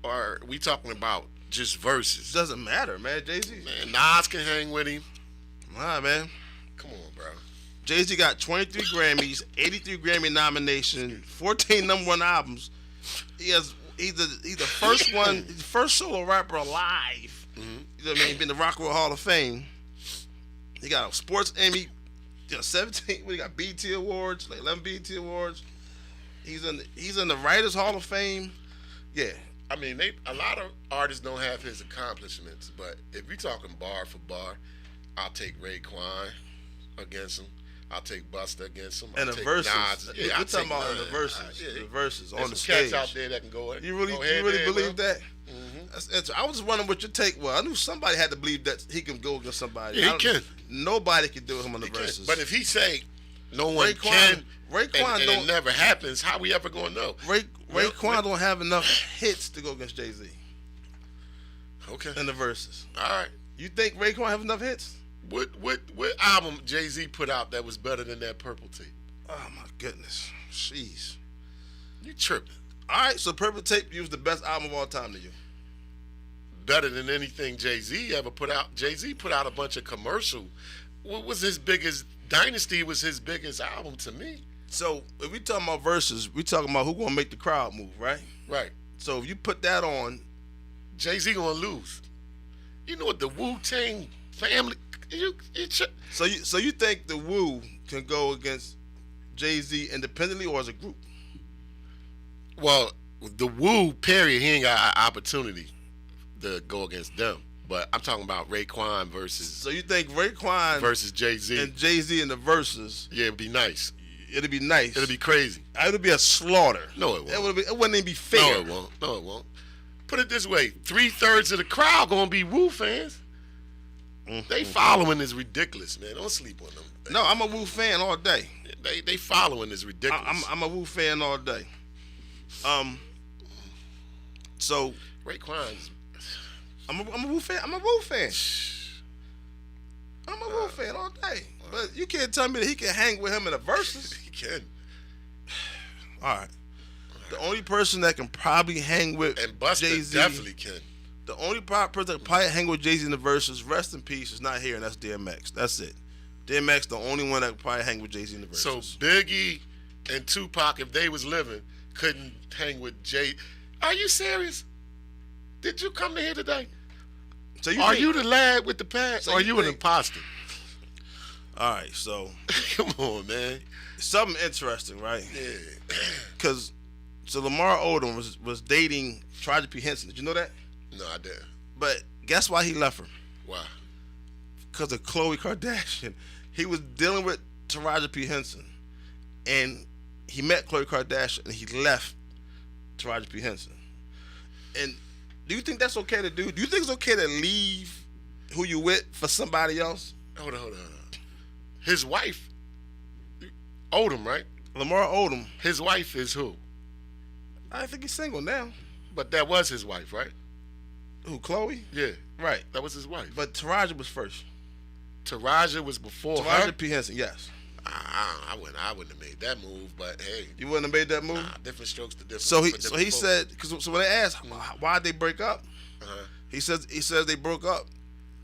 or are we talking about just verses? Doesn't matter, man. Jay-Z. Man, Nas can hang with him. Nah, man. Come on, bro. Jay-Z got 23 Grammys, 83 Grammy nominations, 14 #1 albums. He's the first one, he's the first solo rapper alive. You know what I mean? Been in the Rock and Roll Hall of Fame. He got a sports Emmy, 17. He got BET Awards, like 11 BET Awards. He's in the Writers Hall of Fame. Yeah. I mean, a lot of artists don't have his accomplishments, but if you're talking bar for bar, I'll take Raekwon against him. I'll take Busta against him. And I'll the take verses. Nas. We're I'll talking take about in none. the verses. Yeah. The verses There's on the some stage. cats out there that can go. You really go ahead believe there, that? That's interesting. I was just wondering what your take was. I knew somebody had to believe that he can go against somebody. Yeah, he can. Nobody can do him on the He can. verses. But if he say no one Raekwon and it never happens, how we ever gonna know? Raekwon don't have enough hits to go against Jay-Z Okay. in the verses. All right. You think Raekwon have enough hits? What album Jay-Z put out that was better than that Purple Tape? Oh my goodness. Jeez. You tripping. All right, so Purple Tape was the best album of all time to you. Better than anything Jay-Z ever put out. Jay-Z put out a bunch of commercial. What was his biggest? Dynasty was his biggest album to me. So if we talking about verses, we talking about who gonna make the crowd move, right? Right. So if you put that on, Jay-Z gonna lose. You know what, the Wu-Tang family. So you think the Wu can go against Jay-Z independently or as a group? Well, the Wu period, he ain't got an opportunity to go against them. But I'm talking about Raekwon versus. So you think Raekwon versus Jay-Z and Jay-Z in the verses? Yeah, it'd be nice. It'd be nice. It'd be crazy. It'd be a slaughter. No, it won't. It wouldn't even be fair. No, it won't. No, it won't. Put it this way: 3/3 of the crowd gonna be Wu fans. They following is ridiculous, man. Don't sleep on them. No, I'm a Wu fan all day. They following is ridiculous. I'm a Wu fan all day. So Raekwon's. I'm a Wu fan. I'm a Wu fan. I'm a Wu fan all day. But you can't tell me that he can hang with him in the verses. He can. All right. The only person that can probably hang with And Busta Jay-Z, definitely can. the only person that can probably hang with Jay-Z in the verses, rest in peace, is not here, and that's DMX. That's it. DMX, the only one that can probably hang with Jay-Z in the verses. So Biggie and Tupac, if they was living, couldn't hang with Jay. Are you serious? Did you come to here today? So you the lad with the pad, So or are you you an think- imposter? All right, so Come on, man. something interesting, right? Yeah. Because Lamar Odom was dating Taraji P. Henson. Did you know that? No, I didn't. But guess why he left her? Why? Because of Khloe Kardashian. He was dealing with Taraji P. Henson, and he met Khloe Kardashian, and he left Taraji P. Henson. And do you think that's okay to do? Do you think it's okay to leave who you with for somebody else? Hold on. His wife, Odom, right? Lamar Odom, His wife is who? I think he's single now. But that was his wife, right? Who, Khloe? Yeah, Right. that was his wife. But Taraji was first. Taraji was before Taraji her. P. Henson, yes. I wouldn't have made that move, but hey, You wouldn't have made that move. different strokes to different. So he folks. said, so when they asked why'd they break up, he says they broke up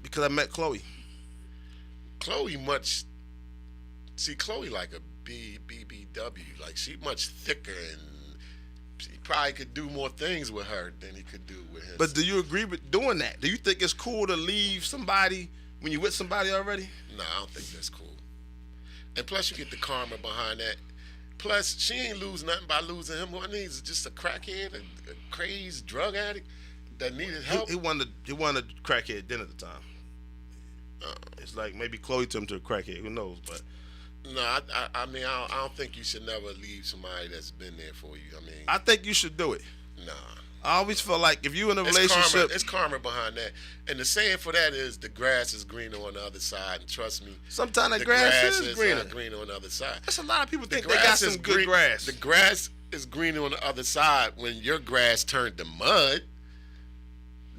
because I met Chloe. Chloe like a BBW, like she much thicker and he probably could do more things with her than he could do with him. But do you agree with doing that? Do you think it's cool to leave somebody when you're with somebody already? No, I don't think that's cool. And plus, you get the karma behind that. Plus, she ain't lose nothing by losing him. What he needs is just a crackhead, a crazed drug addict that needed help. He wanted a crackhead then at the time. It's like maybe Chloe took him to a crackhead. Who knows? But no, I mean, I don't think you should never leave somebody that's been there for you. I mean, I think you should do it. nah. I always feel like if you're in a relationship, It's karma behind that. And the saying for that is the grass is greener on the other side. And trust me, sometimes the grass is greener. Greener on the other side. That's a lot of people think they grass got is some good green- grass. The grass is greener on the other side when your grass turned to mud.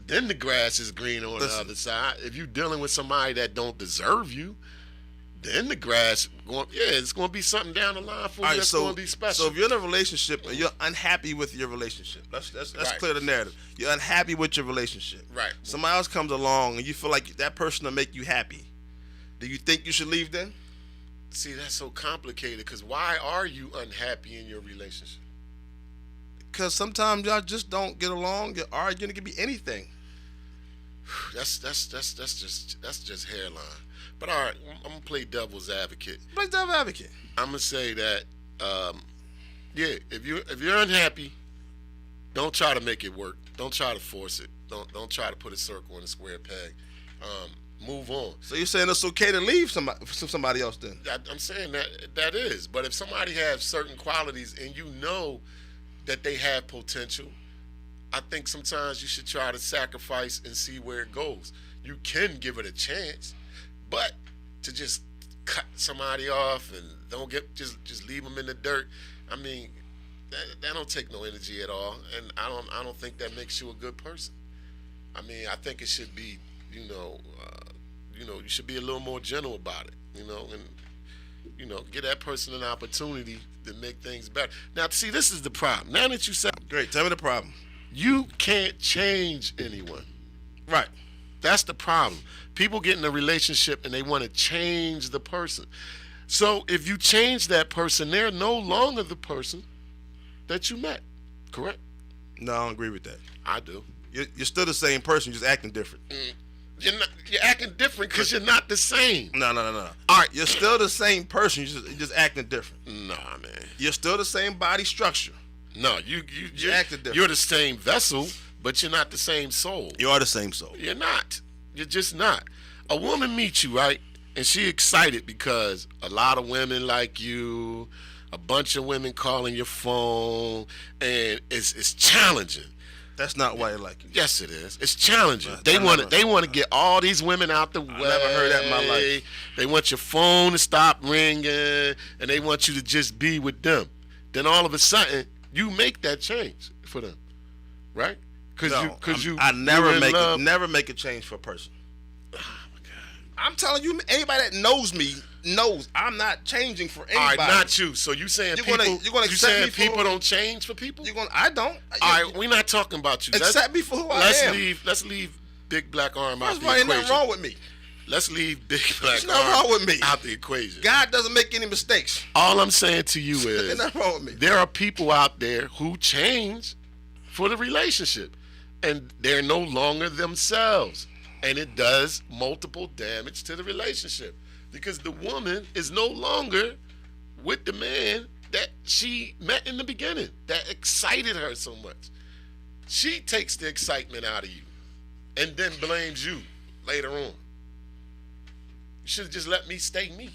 Then the grass is greener on the other side. If you're dealing with somebody that don't deserve you, then the grass it's going to be something down the line for you that's going to be special. So if you're in a relationship and you're unhappy with your relationship, let's Right. clear the narrative. You're unhappy with your relationship. Right. Somebody else comes along and you feel like that person will make you happy. Do you think you should leave then? See, that's so complicated because why are you unhappy in your relationship? Because sometimes y'all just don't get along. You're arguing. It could be anything. That's just hairline. But all right, I'm gonna play devil's advocate. Play devil's advocate. I'm gonna say that, if you're unhappy, don't try to make it work. Don't try to force it. Don't try to put a circle in a square peg. Move on. So you're saying it's okay to leave somebody else then? I'm saying that is. But if somebody has certain qualities and you know that they have potential, I think sometimes you should try to sacrifice and see where it goes. You can give it a chance, but to just cut somebody off and just leave them in the dirt, I mean, that don't take no energy at all, and I don't think that makes you a good person. I mean, I think it should be, you should be a little more gentle about it, and give that person an opportunity to make things better. Now, see, this is the problem. Now that you said, Great, tell me the problem. you can't change anyone. Right. That's the problem. People get in a relationship and they want to change the person. So if you change that person, they're no longer the person that you met. Correct? No, I don't agree with that. I do. You're still the same person, just acting different. You're acting different because you're not the same. No. All right. You're still the same person, you're just acting different. Nah, man. You're still the same body structure. No, you're acting different. You're the same vessel, but you're not the same soul. You are the same soul. You're not. You're just not. A woman meets you, right? And she excited because a lot of women like you, a bunch of women calling your phone, and it's challenging. That's not why I like you. Yes, it is. It's challenging. But They want to get all these women out the way. I never heard that in my life. They want your phone to stop ringing, and they want you to just be with them. Then all of a sudden, you make that change for them, right? I never make a change for a person. Oh my God! I'm telling you, anybody that knows me knows I'm not changing for anybody. All right, not you. So you saying You're gonna accept me for people don't change for people? I don't. All right, we're not talking about you. Accept me for who I am. Let's leave Big Black Arm out the First of all, ain't equation. nothing wrong with me. Let's leave Big Black There's nothing Arm wrong with me. out the equation. God doesn't make any mistakes. All I'm saying to you is There's nothing wrong with me. there are people out there who change for the relationship, and they're no longer themselves, and it does multiple damage to the relationship because the woman is no longer with the man that she met in the beginning that excited her so much. She takes the excitement out of you and then blames you later on. You should have just let me stay me.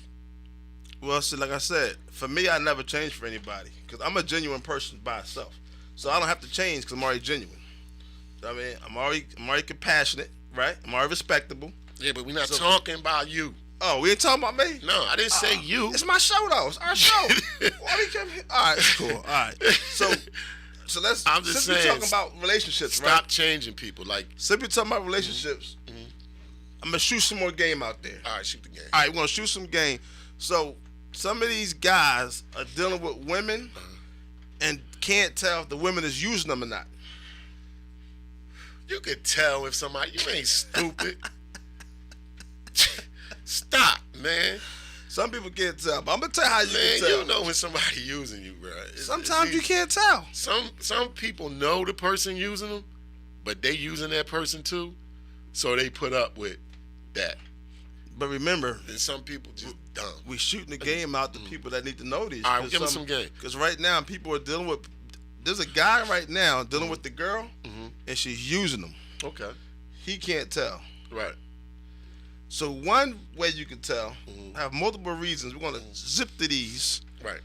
Well, see, like I said, for me, I never change for anybody because I'm a genuine person by itself. So I don't have to change because I'm already genuine. I mean, I'm already compassionate, right? I'm already respectable. Yeah, but we're not talking about you. Oh, we ain't talking about me? No, I didn't say you. It's my show, though. It's our show. Why we come here? All right, it's cool. All right. So let's. I'm just since saying, we're talking about relationships, Stop right? changing people. Like, Since we're talking about relationships, I'm gonna shoot some more game out there. all right, shoot the game. All right, we're gonna shoot some game. So some of these guys are dealing with women and can't tell if the women is using them or not. You can tell if somebody, you ain't stupid. Stop, man. Some people can't tell, but I'm gonna tell you how you Man, can tell. you know when somebody using you, bro. Sometimes you can't tell. Some people know the person using them, but they using that person too, so they put up with that. But remember, And some people just dumb. we shooting the game out to people that need to know these. All right, give them some game. Because right now, people are dealing with. There's a guy right now dealing with the girl, and she's using them. Okay. He can't tell. Right. So one way you can tell, have multiple reasons. We're gonna zip to these, Right.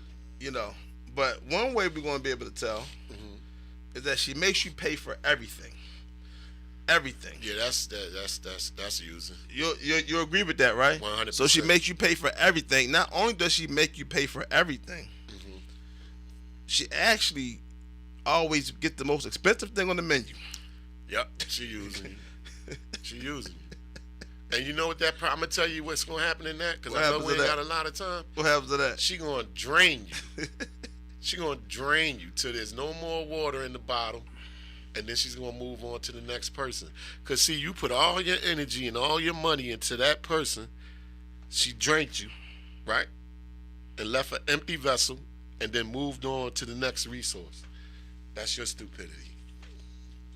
But one way we're gonna be able to tell is that she makes you pay for everything. Everything. Yeah, that's using. You agree with that, right? 100%. So she makes you pay for everything. Not only does she make you pay for everything, she actually always get the most expensive thing on the menu. Yep, she using you. She using you. And you know what I'm gonna tell you what's gonna happen in that, because I know we ain't got a lot of time. What happens to that? She gonna drain you. She gonna drain you till there's no more water in the bottle, and then she's gonna move on to the next person. Cause see, you put all your energy and all your money into that person. She drank you, right, and left an empty vessel, and then moved on to the next resource. That's your stupidity.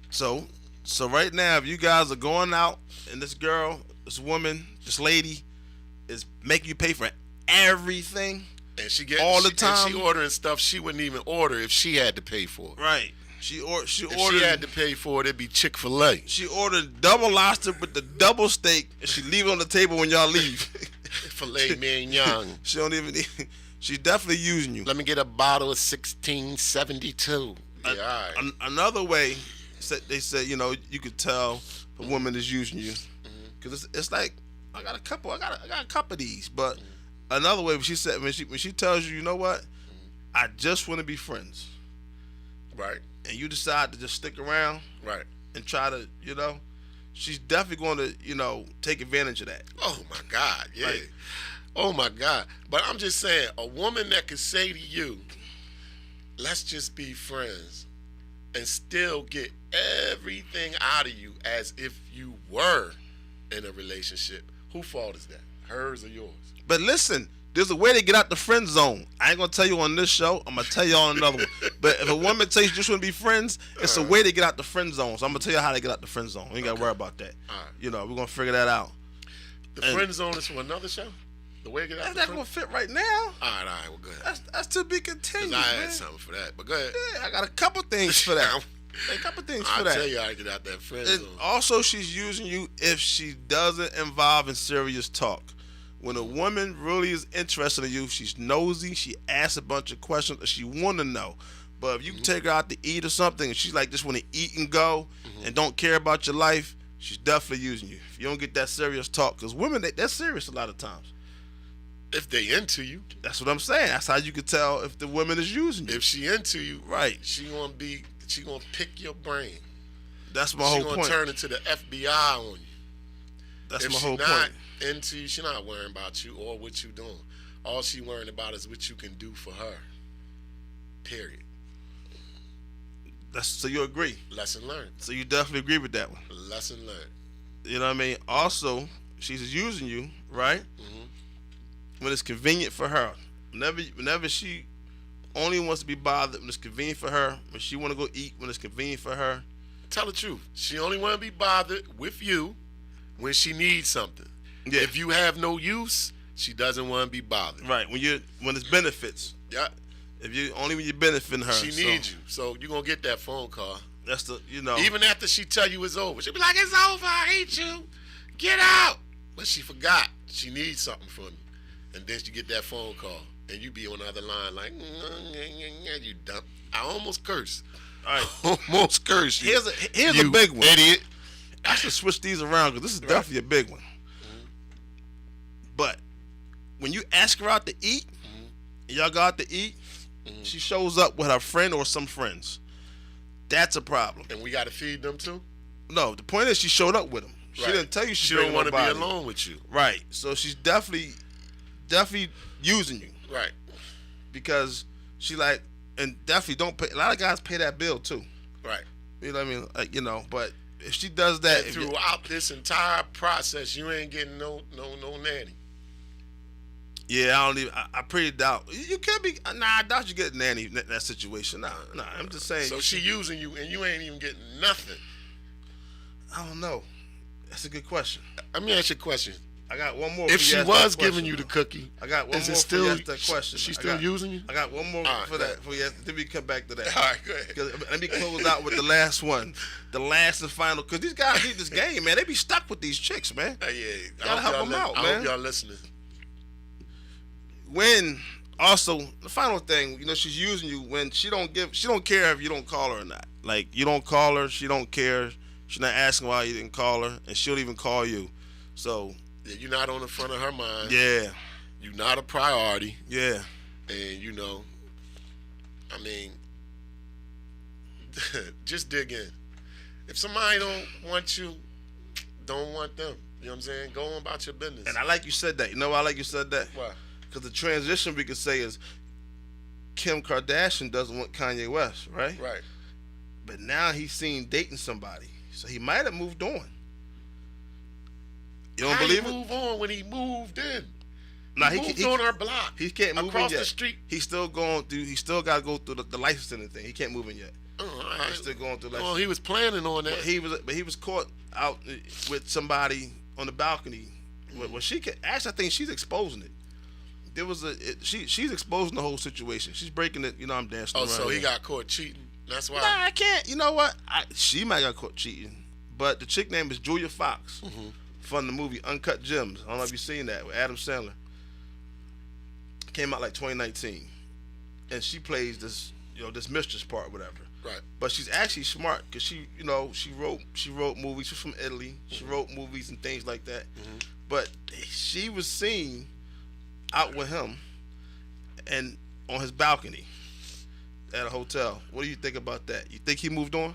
So right now, if you guys are going out and this girl, this woman, this lady is making you pay for everything, and she all the time, and she ordering stuff she wouldn't even order if she had to pay for it. right? If ordered. she had to pay for it, it'd be Chick-fil-A. She ordered double lobster with the double steak, and she leave it on the table when y'all leave. Filet mignon. She don't even need. She's definitely using you. Let me get a bottle of 1672. Yeah, all right. Another way, they said, you could tell a woman is using you, because it's like I got a couple of these. But another way, she said when she tells you, you know what, I just want to be friends, right, and you decide to just stick around, right, and try to, she's definitely going to, take advantage of that. Oh my God, yeah. Right. Oh my God. But I'm just saying, a woman that could say to you, let's just be friends, and still get everything out of you as if you were in a relationship. Whose fault is that? Hers or yours? But listen, there's a way to get out the friend zone. I ain't gonna tell you on this show. I'm gonna tell you on another one. But if a woman tells you just want to be friends, it's a way to get out the friend zone. So I'm gonna tell you how to get out the friend zone. You ain't gotta worry about that. All right. We're gonna figure that out. The friend zone is for another show? The way to get out That's the not friend? gonna fit right now. All right, well, go ahead. That's to be continued. 'Cause I had man. something for that, but go ahead. Yeah, I got a couple things for that. A couple things for I'll that. tell you how to get out that friend And zone. also, she's using you if she doesn't involve in serious talk. When a woman really is interested in you, she's nosy, she asks a bunch of questions that she want to know. But if you take her out to eat or something and she's like, just want to eat and go and don't care about your life, she's definitely using you. If you don't get that serious talk, because women, they're serious a lot of times. If they into you. That's what I'm saying. That's how you can tell if the woman is using you. If she into you, Right. she gonna pick your brain. That's my whole She gonna point. turn into the FBI on you. That's If my she whole not point. into you, she not worrying about you or what you doing. All she worrying about is what you can do for her. Period. So you agree. Lesson learned. So you definitely agree with that one. Lesson learned. You know what I mean? Also, she's using you, right? When it's convenient for her. Whenever she only wants to be bothered when it's convenient for her, when she want to go eat when it's convenient for her. Tell the truth. She only want to be bothered with you when she needs something. Yeah. If you have no use, she doesn't want to be bothered. Right. When it's benefits. Yeah. When you're benefiting her. She needs you. So you're going to get that phone call. That's the, Even after she tell you it's over. She'll be like, it's over. I hate you. Get out. But she forgot. She needs something from you. And then she get that phone call. And you be on the other line like, you dumb. I almost cursed. All right. Almost cursed. Here's you a big one. Idiot. I should switch these around because this is definitely a big one. But when you ask her out to eat, and y'all go out to eat, she shows up with her friend or some friends. That's a problem. And we got to feed them too? No, the point is she showed up with them. She didn't tell you she don't want to be alone with you. Right. So she's definitely using you. Right. Because she like, and definitely don't pay. A lot of guys pay that bill too. Right. You know what I mean? Like, you know, but if she does that, And throughout this entire process, you ain't getting no nanny. Yeah, I don't even. I pretty doubt you can't be. Nah, I doubt you get a nanny in that situation. Nah. I'm just saying. So she using you, and you ain't even getting nothing. I don't know. That's a good question. Let me ask you a question. I got one more. If she was giving you the cookie, I got one is more it still, for you ask that question. She's still using you? I got one more right, for that. For you. Then we come back to that. All right, go ahead. Let me close out with the last one, the last and final. Because these guys need this game, man. They be stuck with these chicks, man. Yeah, gotta help them out, man. I hope y'all listening. When also the final thing, you know, she's using you when she don't care if you don't call her or not. Like, you don't call her, she don't care. She's not asking why you didn't call her, and she'll even call you. So yeah, you're not on the front of her mind. Yeah. You're not a priority. Yeah. And you know, I mean, just dig in. If somebody don't want you, don't want them. You know what I'm saying? Go on about your business. And I like you said that. You know why I like you said that? Why? Because the transition we could say is Kim Kardashian doesn't want Kanye West, right? Right. But now he's seen dating somebody, so he might have moved on. You don't believe it? Move on when he moved in. Nah, he moved on our block. He can't move across in yet. the street. He's still going through. He still got to go through the licensing thing. He can't move in yet. He's still going through licensing. Well, he was planning on that. But he was caught out with somebody on the balcony. Well, she can actually. I think she's exposing it. There was she's exposing the whole situation. She's breaking it. You know, I'm dancing around. Oh, so he got caught cheating. That's why. Nah, I can't. You know what? She might got caught cheating, but the chick name is Julia Fox from the movie Uncut Gems. I don't know if you've seen that with Adam Sandler. Came out like 2019, and she plays this, you know, this mistress part, whatever. Right. But she's actually smart because she, you know, she wrote movies. She's from Italy. She wrote movies and things like that. But she was seen out with him, and on his balcony at a hotel. What do you think about that? You think he moved on?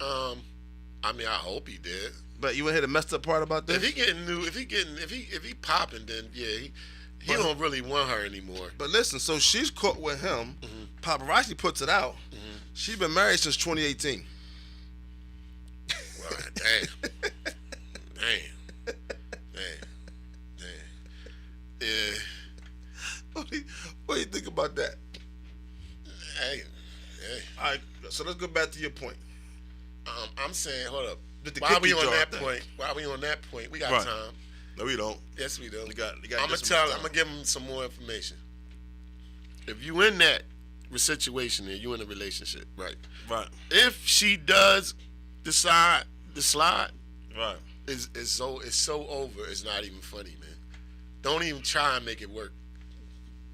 I mean, I hope he did. But you want to hear the messed up part about this? If he popping, then yeah, he don't really want her anymore. But listen, so she's caught with him. Paparazzi puts it out. She's been married since 2018. Well, damn. Yeah. What do you think about that? Hey. All right, so let's go back to your point. I'm saying, hold up. While we on that point, we got time. No, we don't. Yes, we do. You got I'm gonna give him some more information. If you in that situation and you in a relationship, right? If she does decide to slide, right, it's so over. It's not even funny, man. Don't even try and make it work.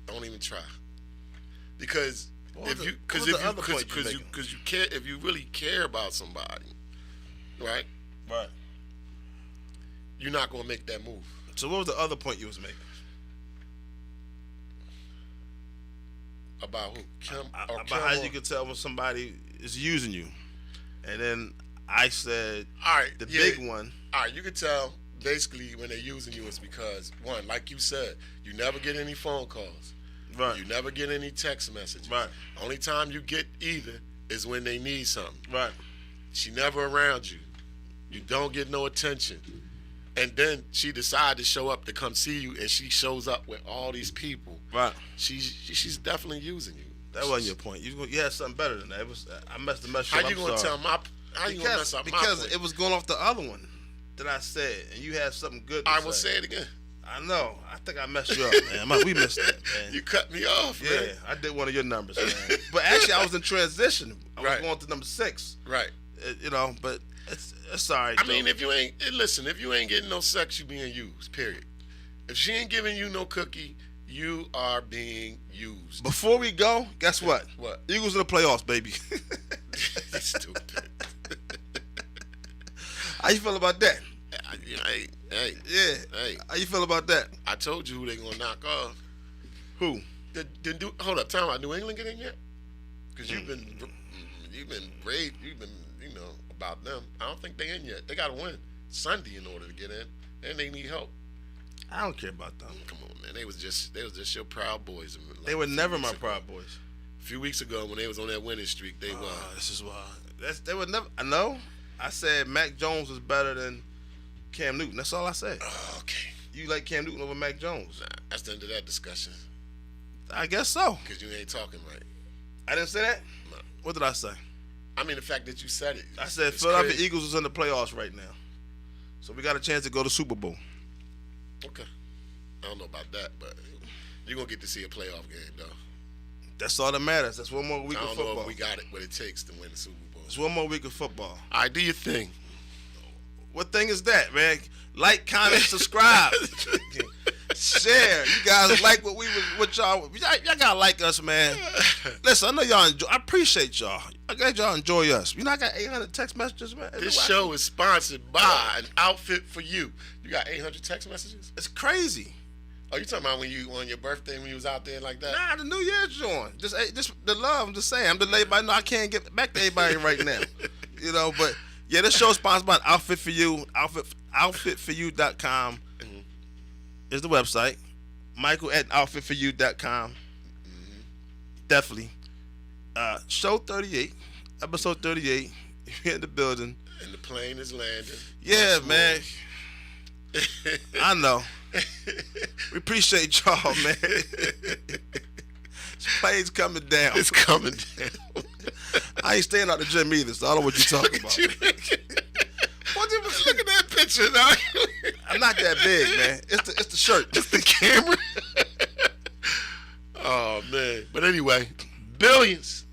Don't even try, because if you really care about somebody, right, you're not gonna make that move. So what was the other point you was making? About who? Kim, about how you could tell when somebody is using you, and then I said, all right, big one. All right, you could tell basically when they're using you is because, one, like you said, you never get any phone calls. Right. You never get any text messages. Right. Only time you get either is when they need something. Right. She never around you. You don't get no attention. And then she decided to show up to come see you, and she shows up with all these people. Right. She's definitely using you. That wasn't your point. You had something better than that. It was I messed the mess How up. you gonna tell my? How you gonna mess up my point? Because it was going off the other one that I said, and you had something good to say. I will say it again. I know. I think I messed you up, man. We missed it, man. You cut me off, man. Yeah, I did one of your numbers, man. But actually, I was in transition. I was going to number 6. Right. You know, but it's all right. I mean, if you ain't getting no sex, you being used. Period. If she ain't giving you no cookie, you are being used. Before we go, guess what? What? Eagles in the playoffs, baby. You stupid. How you feel about that? Hey. How you feel about that? I told you who they gonna knock off. Who? Hold up, time out. New England get in yet? Because you've been great. You've been about them. I don't think they in yet. They gotta win Sunday in order to get in, and they need help. I don't care about them. Come on, man. They was just your Proud Boys. Like, They were never my Proud Boys. A few weeks ago, when they was on that winning streak, they won. This is why. They were never. I know. I said Mac Jones was better than Cam Newton. That's all I said. Okay. You like Cam Newton over Mac Jones? Nah, that's the end of that discussion. I guess so. Because you ain't talking right. I didn't say that? No. What did I say? I mean, the fact that you said it. I said Philadelphia Eagles is in the playoffs right now. So we got a chance to go to Super Bowl. Okay. I don't know about that, but you're going to get to see a playoff game, though. That's all that matters. That's one more week of football. I don't know if we got it, what it takes to win the Super Bowl. It's one more week of football. All right, do your thing. What thing is that, man? Like, comment, subscribe. Share. You guys like what y'all gotta like us, man. Listen, I know y'all enjoy. I appreciate y'all. I glad y'all enjoy us. You know, I got 800 text messages, man. This show is sponsored by an outfit for you. You got 800 text messages? It's crazy. Oh, you talking about when you on your birthday when you was out there like that? Nah, the New Year's joint. Just the love. I'm just saying. I'm delayed by. No, I can't get back to everybody right now. You know, but yeah, this show is sponsored by an outfit for you. Outfitforyou.com is the website. Michael at outfitforyou.com. Definitely. Show 38, episode 38. You're in the building. And the plane is landing. Yeah, man. I know. We appreciate y'all, man. This plane's coming down. It's coming down. I ain't staying out the gym either, so I don't know what you're talking about. Look at that picture now. I'm not that big, man. It's the shirt. It's the camera. Oh, man. But anyway, billions.